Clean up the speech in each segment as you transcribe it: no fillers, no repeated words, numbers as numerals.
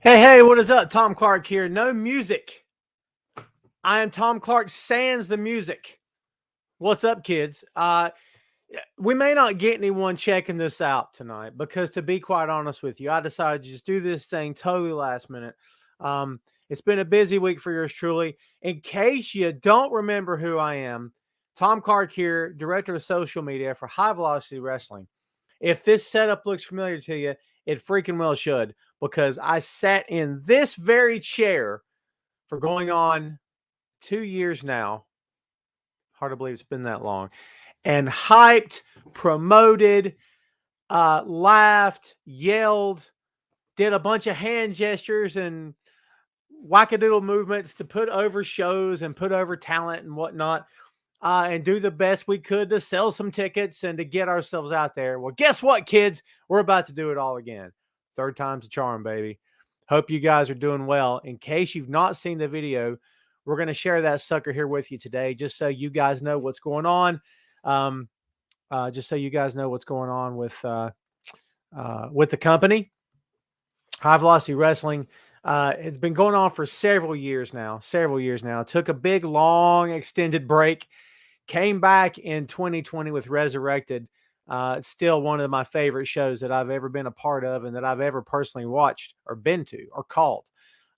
Hey, what is up? Tom Clark here. No music. I am Tom Clark sans the music. What's up, kids? We may not get anyone checking this out tonight because, to be quite honest with you, I decided to just do this thing totally last minute. It's been a busy week for yours truly. In case you don't remember who I am, Tom Clark here, director of social media for High Velocity Wrestling. If this setup looks familiar to you, it freaking well should, because I sat in this very chair for going on 2 years now. Hard to believe it's been that long. And hyped, promoted, laughed, yelled, did a bunch of hand gestures and wackadoodle movements to put over shows and put over talent and whatnot, and do the best we could to sell some tickets and to get ourselves out there. Well, guess what, kids? We're about to do it all again. Third time's a charm, baby. Hope you guys are doing well. In case you've not seen the video, we're going to share that sucker here with you today, just so you guys know what's going on. Just so you guys know what's going on with the company. High Velocity Wrestling. It's been going on for several years now. Took a big, long, extended break. Came back in 2020 with Resurrected. It's still one of my favorite shows that I've ever been a part of and that I've ever personally watched or been to or called.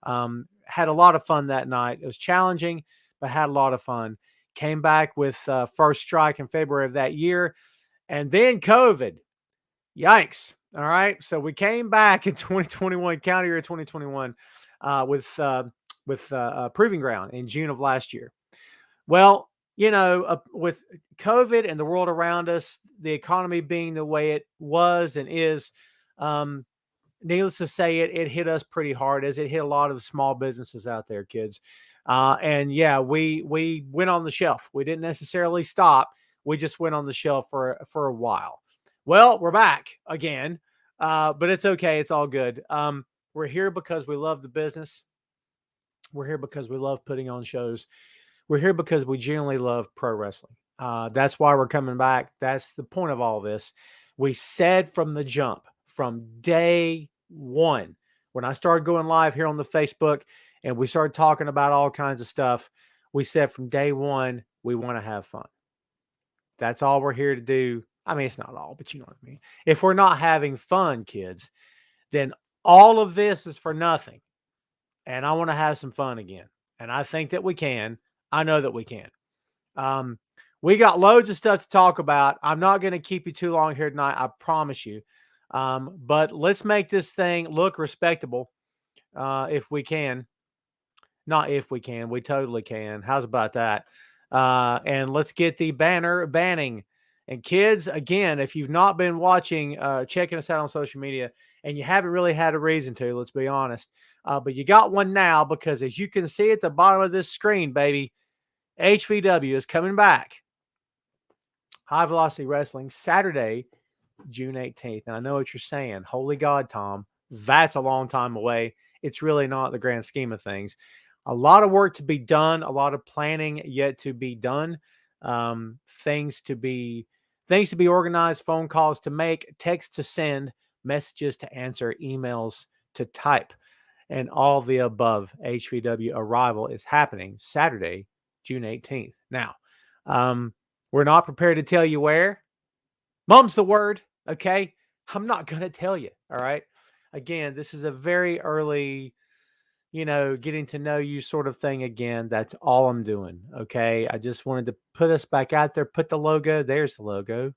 Had a lot of fun that night. It was challenging, but had a lot of fun. Came back with First Strike in February of that year. And then COVID. Yikes. All right. So we came back in 2021, calendar year 2021, with Proving Ground in June of last year. Well, with COVID and the world around us, the economy being the way it was and is, needless to say, it hit us pretty hard, as it hit a lot of small businesses out there, kids. And yeah, we went on the shelf. We didn't necessarily stop. We just went on the shelf for a while. Well, we're back again, but it's okay. It's all good. We're here because we love the business. We're here because we love putting on shows. We're here because we genuinely love pro wrestling. That's why we're coming back. That's the point of all this. We said from the jump, from day one, when I started going live here on the Facebook and we started talking about all kinds of stuff, we said from day one, we want to have fun. That's all we're here to do. I mean, it's not all, but you know what I mean. If we're not having fun, kids, then all of this is for nothing. And I want to have some fun again. And I think that we can. I know that we can. We got loads of stuff to talk about. I'm not going to keep you too long here tonight. I promise you. But let's make this thing look respectable. If we can. Not if we can. We totally can. How's about that? And let's get the banner banning. And kids, again, if you've not been watching, checking us out on social media, and you haven't really had a reason to, let's be honest, but you got one now, because as you can see at the bottom of this screen, baby, HVW is coming back. High Velocity Wrestling, Saturday, June 18th. Now, I know what you're saying. Holy God, Tom, that's a long time away. It's really not the grand scheme of things. A lot of work to be done, a lot of planning yet to be done, things to be organized, phone calls to make, texts to send, messages to answer, emails to type, and all the above. HVW arrival is happening Saturday, June 18th. Now, we're not prepared to tell you where. Mum's the word, okay? I'm not going to tell you, all right? Again, this is a very early, getting to know you sort of thing again. That's all I'm doing, okay? I just wanted to put us back out there, put the logo. There's the logo.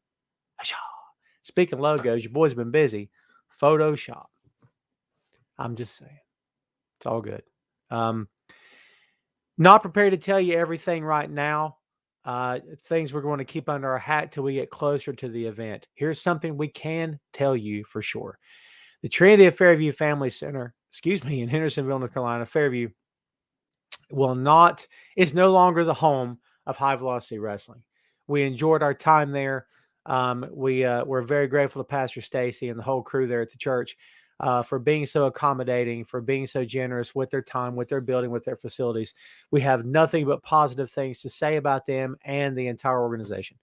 Speaking of logos, your boy's been busy. Photoshop. I'm just saying. It's all good. Not prepared to tell you everything right now. Things we're going to keep under our hat till we get closer to the event. Here's something we can tell you for sure. The Trinity of Fairview Family Center, in Hendersonville, North Carolina, Fairview, is no longer the home of High Velocity Wrestling. We enjoyed our time there. We're very grateful to Pastor Stacy and the whole crew there at the church for being so accommodating, for being so generous with their time, with their building, with their facilities. We have nothing but positive things to say about them and the entire organization.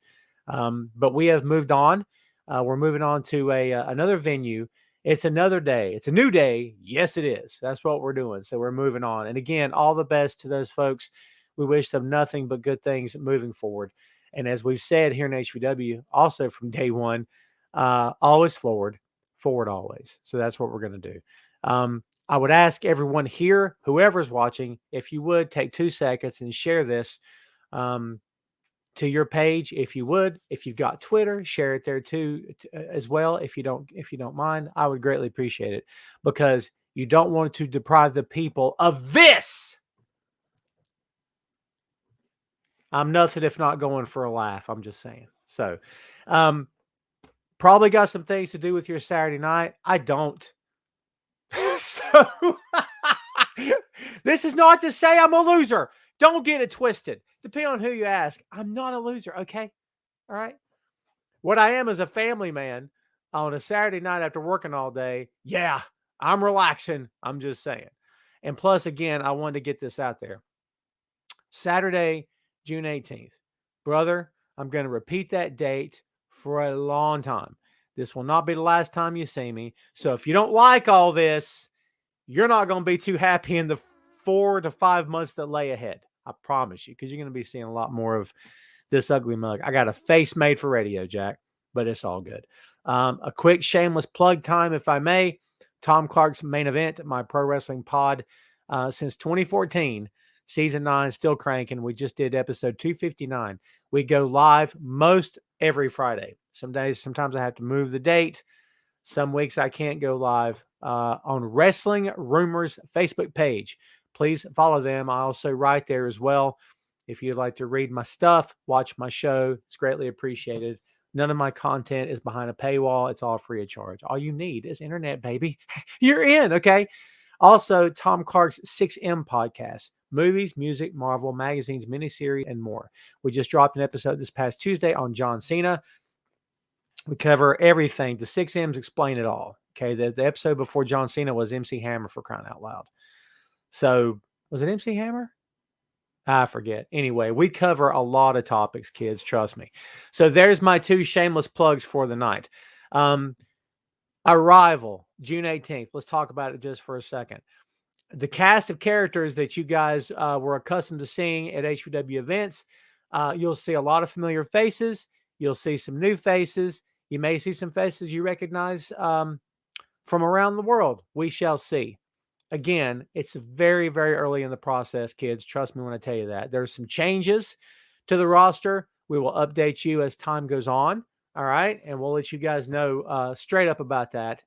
But we have moved on. We're moving on to another venue It's another day. It's a new day. Yes, it is. That's what we're doing. So we're moving on. And again, all the best to those folks. We wish them nothing but good things moving forward. And as we've said here in HVW, also from day one, always forward, forward always. So that's what we're going to do. I would ask everyone here, whoever's watching, if you would take 2 seconds and share this to your page, if you would. If you've got Twitter, share it there too as well. If you don't mind, I would greatly appreciate it, because you don't want to deprive the people of this. I'm nothing if not going for a laugh. I'm just saying. So, probably got some things to do with your Saturday night. I don't. So, this is not to say I'm a loser. Don't get it twisted. Depending on who you ask, I'm not a loser. Okay. All right. What I am is a family man on a Saturday night after working all day. Yeah, I'm relaxing. I'm just saying. And plus, again, I wanted to get this out there. Saturday, June 18th. Brother, I'm going to repeat that date for a long time. This will not be the last time you see me. So if you don't like all this, you're not going to be too happy in the 4 to 5 months that lay ahead. I promise you, because you're going to be seeing a lot more of this ugly mug. I got a face made for radio, Jack, but it's all good. A quick shameless plug time, if I may. Tom Clark's Main Event, my pro wrestling pod, since 2014. Season 9, still cranking. We just did episode 259. We go live most every Friday. Some days, sometimes I have to move the date. Some weeks I can't go live on Wrestling Rumors Facebook page. Please follow them. I also write there as well. If you'd like to read my stuff, watch my show, it's greatly appreciated. None of my content is behind a paywall. It's all free of charge. All you need is internet, baby. You're in, okay? Also, Tom Clark's 6M podcast, movies, music, Marvel, magazines, miniseries, and more. We just dropped an episode this past Tuesday on John Cena. We cover everything. The 6Ms explain it all. Okay, the episode before John Cena was MC Hammer, for crying out loud. So, was it MC Hammer? I forget. Anyway, we cover a lot of topics, kids. Trust me. So there's my 2 shameless plugs for the night. Arrival, June 18th. Let's talk about it just for a second. The cast of characters that you guys were accustomed to seeing at HVW events, you'll see a lot of familiar faces. You'll see some new faces. You may see some faces you recognize from around the world. We shall see. Again, it's very, very early in the process, kids. Trust me when I tell you that. There's some changes to the roster. We will update you as time goes on. All right. And we'll let you guys know straight up about that.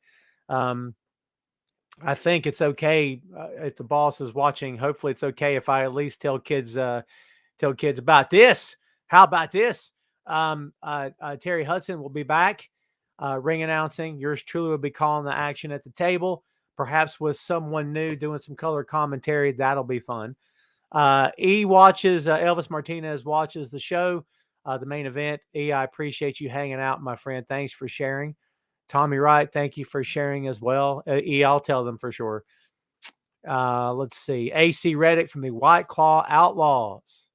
I think it's okay if the boss is watching. Hopefully it's okay if I at least tell kids about this. How about this? Terry Hudson will be back ring announcing. Yours truly will be calling the action at the table, perhaps with someone new doing some color commentary. That'll be fun. Elvis Martinez watches the show, the main event. I appreciate you hanging out, my friend. Thanks for sharing. Tommy Wright, thank you for sharing as well. I'll tell them for sure. Let's see. AC Reddick from the White Claw Outlaws.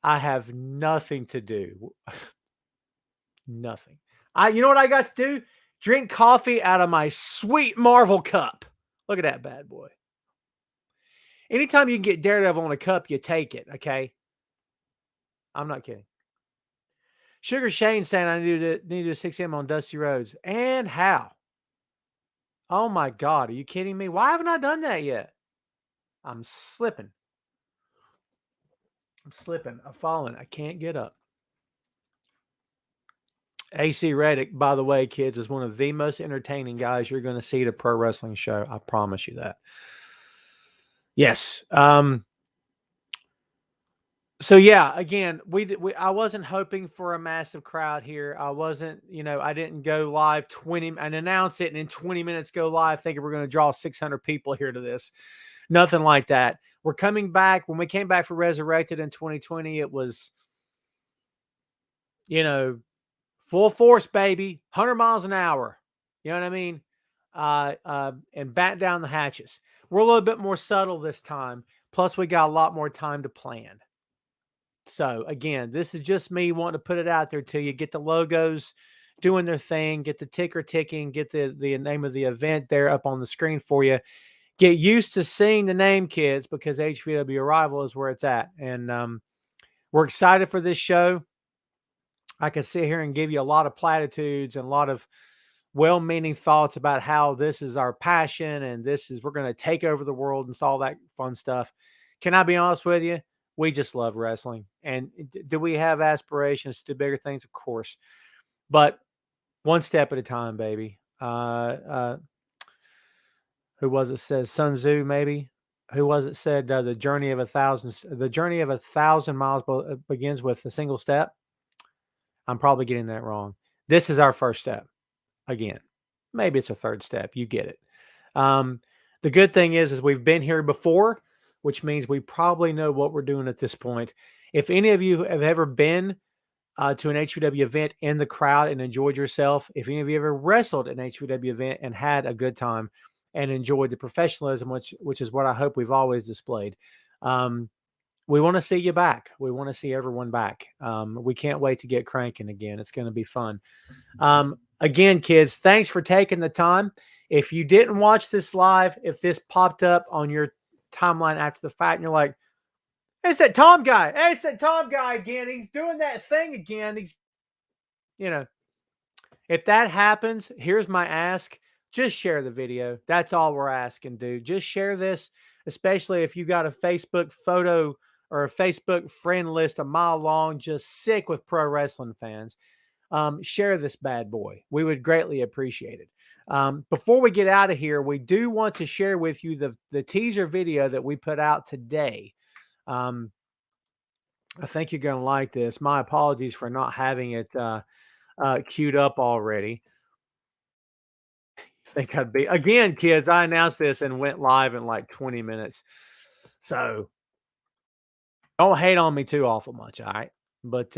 I have nothing to do. Nothing. You know what I got to do? Drink coffee out of my sweet Marvel cup. Look at that bad boy. Anytime you can get Daredevil on a cup, you take it, okay? I'm not kidding. Sugar Shane saying I need to do 6M on Dusty Roads. And how? Oh my God. Are you kidding me? Why haven't I done that yet? I'm slipping. I'm falling. I can't get up. AC Reddick, by the way, kids, is one of the most entertaining guys you're going to see at a pro wrestling show. I promise you that. Yes. So yeah, again, I wasn't hoping for a massive crowd here. I wasn't, I didn't go live and announce it and in 20 minutes go live thinking we're going to draw 600 people here to this. Nothing like that. We're coming back. When we came back for Resurrected in 2020, it was, full force, baby, 100 miles an hour. You know what I mean? And bat down the hatches. We're a little bit more subtle this time. Plus, we got a lot more time to plan. So, again, this is just me wanting to put it out there to you. Get the logos doing their thing, get the ticker ticking, get the name of the event there up on the screen for you. Get used to seeing the name, kids, because HVW Arrival is where it's at. And we're excited for this show. I can sit here and give you a lot of platitudes and a lot of well-meaning thoughts about how this is our passion and we're going to take over the world and all that fun stuff. Can I be honest with you? We just love wrestling. And do we have aspirations to do bigger things? Of course. But one step at a time, baby. Who was it said? Sun Tzu, maybe? Who was it said the journey of a thousand miles begins with a single step? I'm probably getting that wrong. This is our first step. Again, maybe it's a third step. You get it. The good thing is we've been here before, which means we probably know what we're doing at this point. If any of you have ever been to an HVW event in the crowd and enjoyed yourself, if any of you ever wrestled an HVW event and had a good time and enjoyed the professionalism, which is what I hope we've always displayed, we want to see you back. We want to see everyone back. We can't wait to get cranking again. It's going to be fun. Again, kids, thanks for taking the time. If you didn't watch this live, if this popped up on your timeline after the fact and you're like, it's that Tom guy. Hey, it's that Tom guy again. He's doing that thing again. If that happens, here's my ask. Just share the video. That's all we're asking, dude. Just share this, especially if you got a Facebook photo or a Facebook friend list a mile long, just sick with pro wrestling fans. Share this bad boy. We would greatly appreciate it. Before we get out of here, we do want to share with you the teaser video that we put out today. I think you're going to like this. My apologies for not having it queued up already. Think I'd be again, kids. I announced this and went live in like 20 minutes. So don't hate on me too awful much. All right. But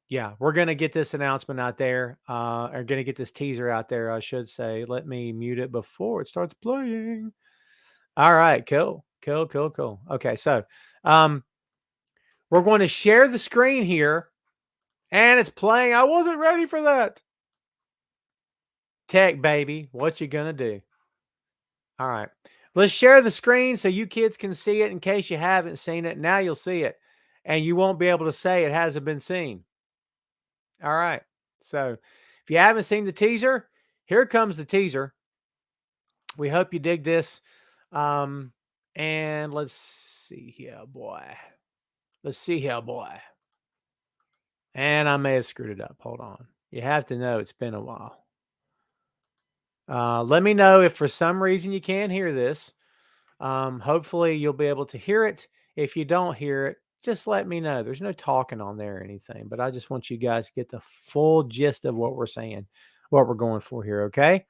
yeah, we're going to get this announcement out there, or going to get this teaser out there, I should say. Let me mute it before it starts playing. All right, cool. Okay, so we're going to share the screen here, and it's playing. I wasn't ready for that. Tech, baby, what you going to do? All right, let's share the screen so you kids can see it in case you haven't seen it. Now you'll see it, and you won't be able to say it hasn't been seen. All right. So if you haven't seen the teaser, here comes the teaser. We hope you dig this. And let's see here, boy. And I may have screwed it up. Hold on. You have to know it's been a while. Let me know if for some reason you can't hear this. Hopefully you'll be able to hear it. If you don't hear it, just let me know. There's no talking on there or anything, but I just want you guys to get the full gist of what we're saying, what we're going for here, okay?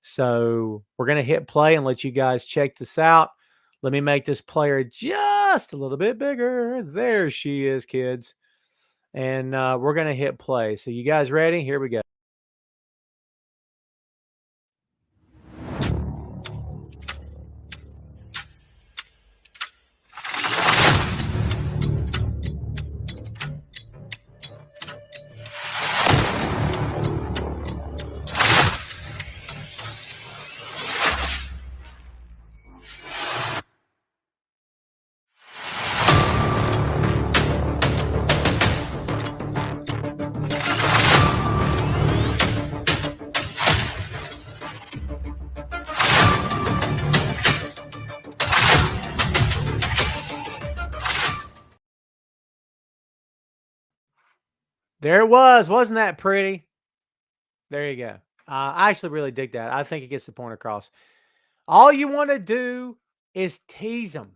So we're going to hit play and let you guys check this out. Let me make this player just a little bit bigger. There she is, kids. And we're going to hit play. So you guys ready? Here we go. There it was. Wasn't that pretty? There you go. I actually really dig that. I think it gets the point across. All you want to do is tease them.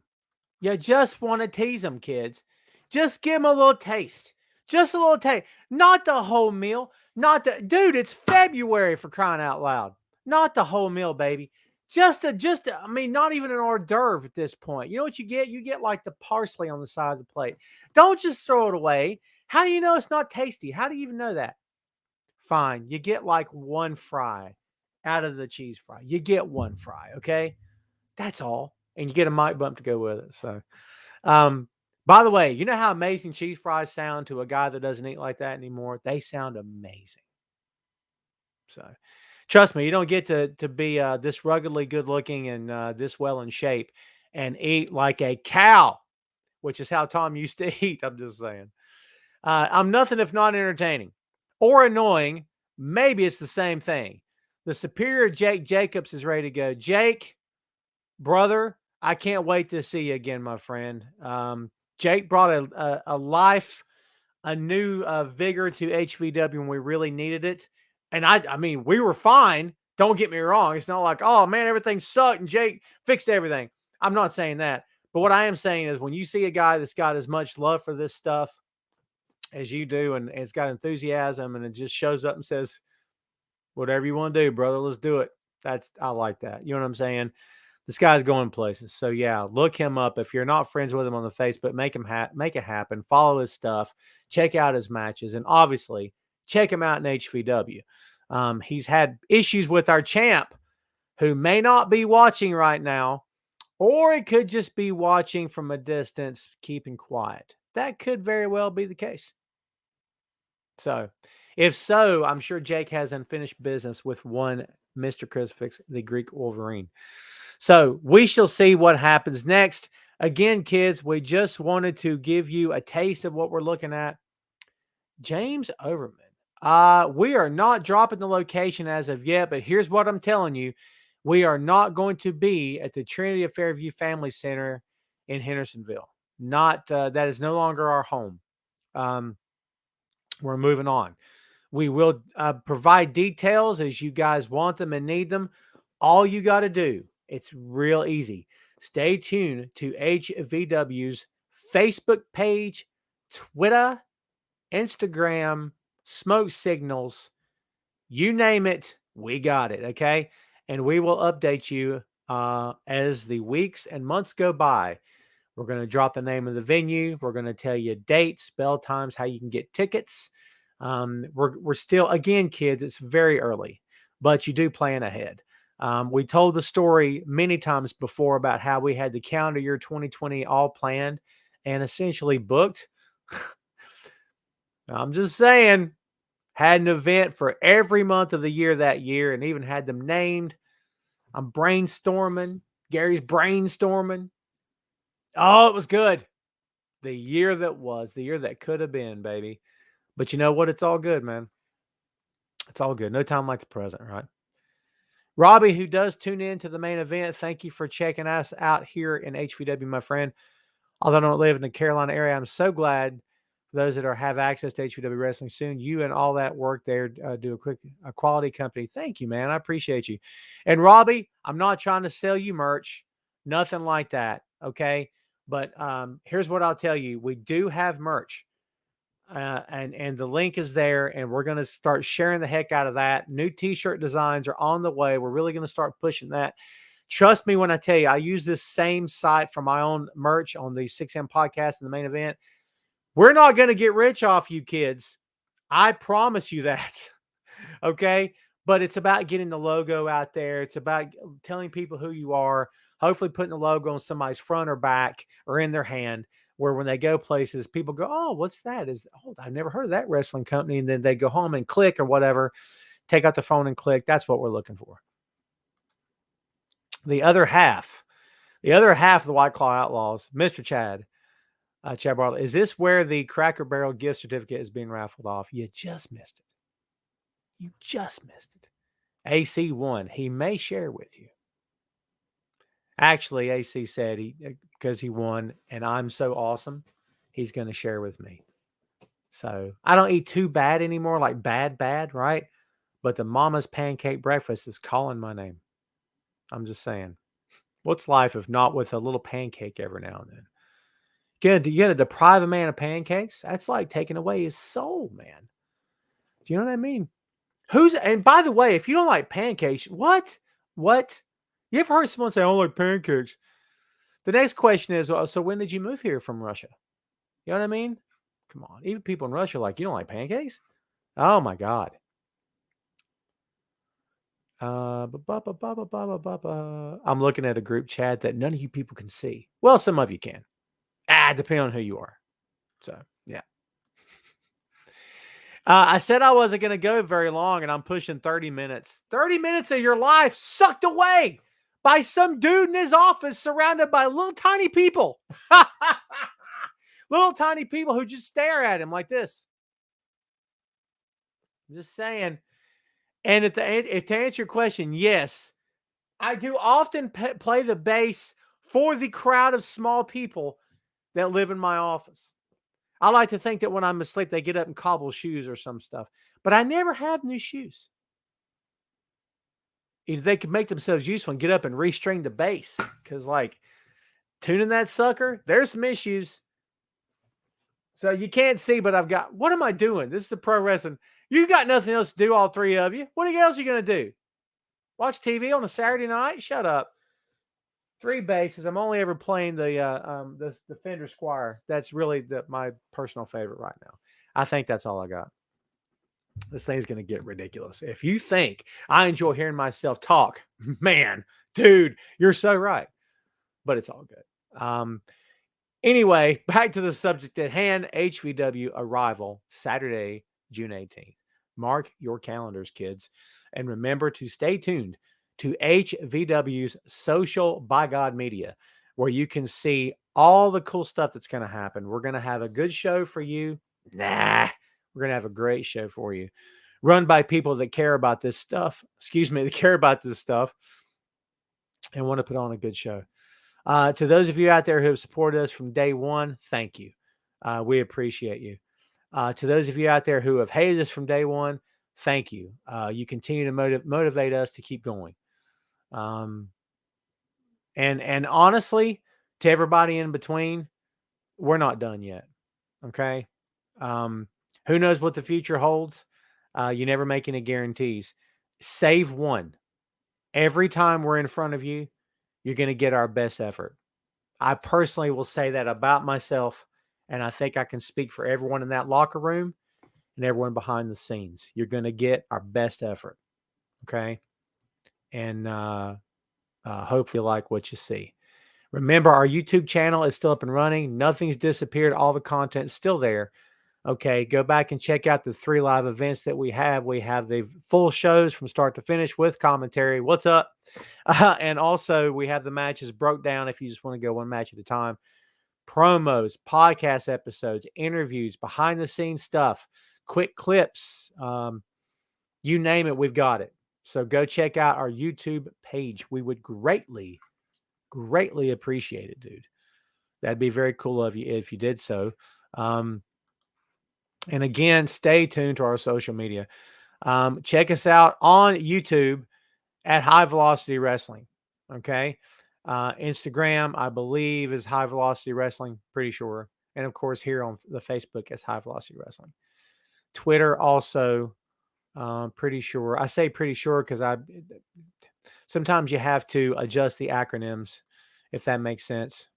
You just want to tease them, kids. Just give them a little taste. Just a little taste. Not the whole meal. Dude, it's February for crying out loud. Not the whole meal, baby. I mean, not even an hors d'oeuvre at this point. You know what you get? You get like the parsley on the side of the plate. Don't just throw it away. How do you know it's not tasty? How do you even know that? Fine. You get like one fry out of the cheese fry. You get one fry, okay? That's all. And you get a mic bump to go with it. So, by the way, you know how amazing cheese fries sound to a guy that doesn't eat like that anymore? They sound amazing. So trust me, you don't get to be this ruggedly good looking and this well in shape and eat like a cow, which is how Tom used to eat. I'm just saying. I'm nothing if not entertaining or annoying. Maybe it's the same thing. The superior Jake Jacobs is ready to go. Jake, brother, I can't wait to see you again, my friend. Jake brought a life, a new vigor to HVW when we really needed it. And I mean, we were fine. Don't get me wrong. It's not like, oh man, everything sucked and Jake fixed everything. I'm not saying that. But what I am saying is when you see a guy that's got as much love for this stuff as you do and it's got enthusiasm and it just shows up and says, whatever you want to do, brother, let's do it. I like that. You know what I'm saying? This guy's going places. So yeah, look him up. If you're not friends with him on the Facebook, make it happen. Follow his stuff. Check out his matches, and obviously check him out in HVW. He's had issues with our champ, who may not be watching right now, or it could just be watching from a distance, keeping quiet. That could very well be the case. So, if so, I'm sure Jake has unfinished business with one Mr. Crucifix, the Greek Wolverine. So we shall see what happens next. Again, kids, we just wanted to give you a taste of what we're looking at. James Overman. We are not dropping the location as of yet, but here's what I'm telling you. We are not going to be at the Trinity of Fairview Family Center in Hendersonville. That is no longer our home. We're moving on. We will provide details as you guys want them and need them. All you got to do, it's real easy. Stay tuned to HVW's Facebook page, Twitter, Instagram, smoke signals, you name it, we got it, okay? And we will update you as the weeks and months go by. We're going to drop the name of the venue. We're going to tell you dates, bell times, how you can get tickets. We're still, again, kids, it's very early, but you do plan ahead. We told the story many times before about how we had the calendar year 2020 all planned and essentially booked. I'm just saying, had an event for every month of the year that year and even had them named. I'm brainstorming. Gary's brainstorming. Oh, it was good. The year that was, the year that could have been, baby. But you know what? It's all good, man. It's all good. No time like the present, right? Robbie, who does tune in to the main event, thank you for checking us out here in HVW, my friend. Although I don't live in the Carolina area, I'm so glad for those that have access to HVW Wrestling soon. You and all that work there do a quality company. Thank you, man. I appreciate you. And Robbie, I'm not trying to sell you merch. Nothing like that, okay? But here's what I'll tell you. We do have merch. And the link is there, and we're going to start sharing the heck out of that. New t-shirt designs are on the way. We're really going to start pushing that. Trust me when I tell you, I use this same site for my own merch on the 6M podcast and the main event. We're not going to get rich off you kids. I promise you that. Okay. But it's about getting the logo out there. It's about telling people who you are, hopefully putting the logo on somebody's front or back or in their hand, where when they go places, people go, oh, what's that? I've never heard of that wrestling company. And then they go home and click or whatever, take out the phone and click. That's what we're looking for. The other half of the White Claw Outlaws, Mr. Chad Bartlett, is this where the Cracker Barrel gift certificate is being raffled off? You just missed it. You just missed it. AC won. He may share with you. Actually, AC said because he won and I'm so awesome, he's going to share with me. So I don't eat too bad anymore, like bad, right? But the Mama's Pancake Breakfast is calling my name. I'm just saying. What's life if not with a little pancake every now and then? You're going to deprive a man of pancakes? That's like taking away his soul, man. Do you know what I mean? And by the way, if you don't like pancakes, what? You ever heard someone say, I don't like pancakes? The next question is, well, so when did you move here from Russia? You know what I mean? Come on. Even people in Russia are like, you don't like pancakes? Oh, my God. I'm looking at a group chat that none of you people can see. Well, some of you can. Depending on who you are. So, yeah. I said I wasn't going to go very long, and I'm pushing 30 minutes. 30 minutes of your life sucked away by some dude in his office surrounded by little tiny people. Little tiny people who just stare at him like this. Just saying. And if to answer your question, yes, I do often play the bass for the crowd of small people that live in my office. I like to think that when I'm asleep, they get up and cobble shoes or some stuff. But I never have new shoes. They could make themselves useful and get up and restring the bass. Because, like, tuning that sucker, there's some issues. So you can't see, but I've got, what am I doing? This is a pro wrestling. You got nothing else to do, all three of you. What else are you going to do? Watch TV on a Saturday night? Shut up. 3 basses. I'm only ever playing the Fender Squire. That's really my personal favorite right now. I think that's all I got. This thing's going to get ridiculous. If you think I enjoy hearing myself talk, man, dude, you're so right. But it's all good. Anyway, back to the subject at hand, HVW Arrival, Saturday, June 18th. Mark your calendars, kids. And remember to stay tuned to HVW's Social by God Media, where you can see all the cool stuff that's going to happen. We're going to have a good show for you. We're going to have a great show for you. Run by people that care about this stuff. That care about this stuff and want to put on a good show. To those of you out there who have supported us from day one, thank you. We appreciate you. To those of you out there who have hated us from day one, thank you. You continue to motivate us to keep going. And honestly, to everybody in between, we're not done yet. Okay. Who knows what the future holds? You never make any guarantees. Save one. Every time we're in front of you, you're going to get our best effort. I personally will say that about myself, and I think I can speak for everyone in that locker room and everyone behind the scenes. You're going to get our best effort, okay? And hopefully you like what you see. Remember, our YouTube channel is still up and running. Nothing's disappeared. All the content's still there. Okay, go back and check out the 3 live events that we have. We have the full shows from start to finish with commentary. What's up? And also, we have the matches broke down if you just want to go one match at a time. Promos, podcast episodes, interviews, behind-the-scenes stuff, quick clips. You name it, we've got it. So go check out our YouTube page. We would greatly, greatly appreciate it, dude. That'd be very cool of you if you did so. And again, stay tuned to our social media. Check us out on YouTube at High Velocity Wrestling. Okay. Instagram, I believe, is High Velocity Wrestling. Pretty sure. And of course, here on the Facebook is High Velocity Wrestling. Twitter also, pretty sure. I say pretty sure because sometimes you have to adjust the acronyms, if that makes sense.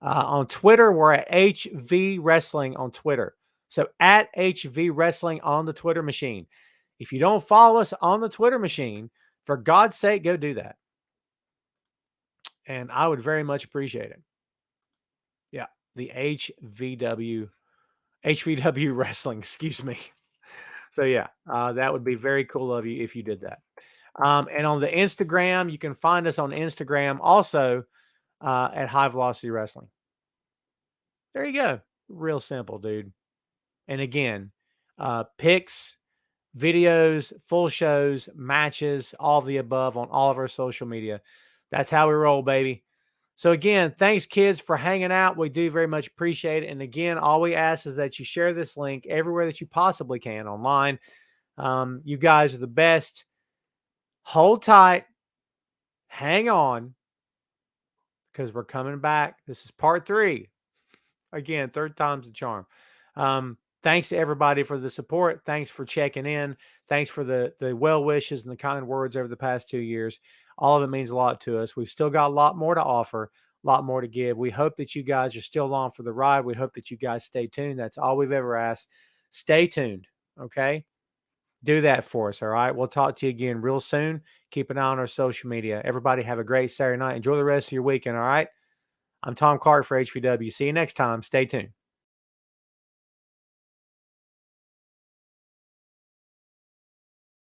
On Twitter, we're at HV Wrestling on Twitter. So at HV Wrestling on the Twitter machine. If you don't follow us on the Twitter machine, for God's sake, go do that. And I would very much appreciate it. Yeah, the HVW Wrestling, excuse me. So yeah, that would be very cool of you if you did that. And on the Instagram, you can find us on Instagram also at High Velocity Wrestling. There you go. Real simple, dude. And again, pics, videos, full shows, matches, all of the above on all of our social media. That's how we roll, baby. So again, thanks, kids, for hanging out. We do very much appreciate it. And again, all we ask is that you share this link everywhere that you possibly can online. You guys are the best. Hold tight. Hang on. Because we're coming back. This is part 3. Again, 3rd time's the charm. Thanks to everybody for the support. Thanks for checking in. Thanks for the well wishes and the kind words over the past 2 years. All of it means a lot to us. We've still got a lot more to offer, a lot more to give. We hope that you guys are still along for the ride. We hope that you guys stay tuned. That's all we've ever asked. Stay tuned, okay? Do that for us, all right? We'll talk to you again real soon. Keep an eye on our social media. Everybody have a great Saturday night. Enjoy the rest of your weekend, all right? I'm Tom Clark for HVW. See you next time. Stay tuned.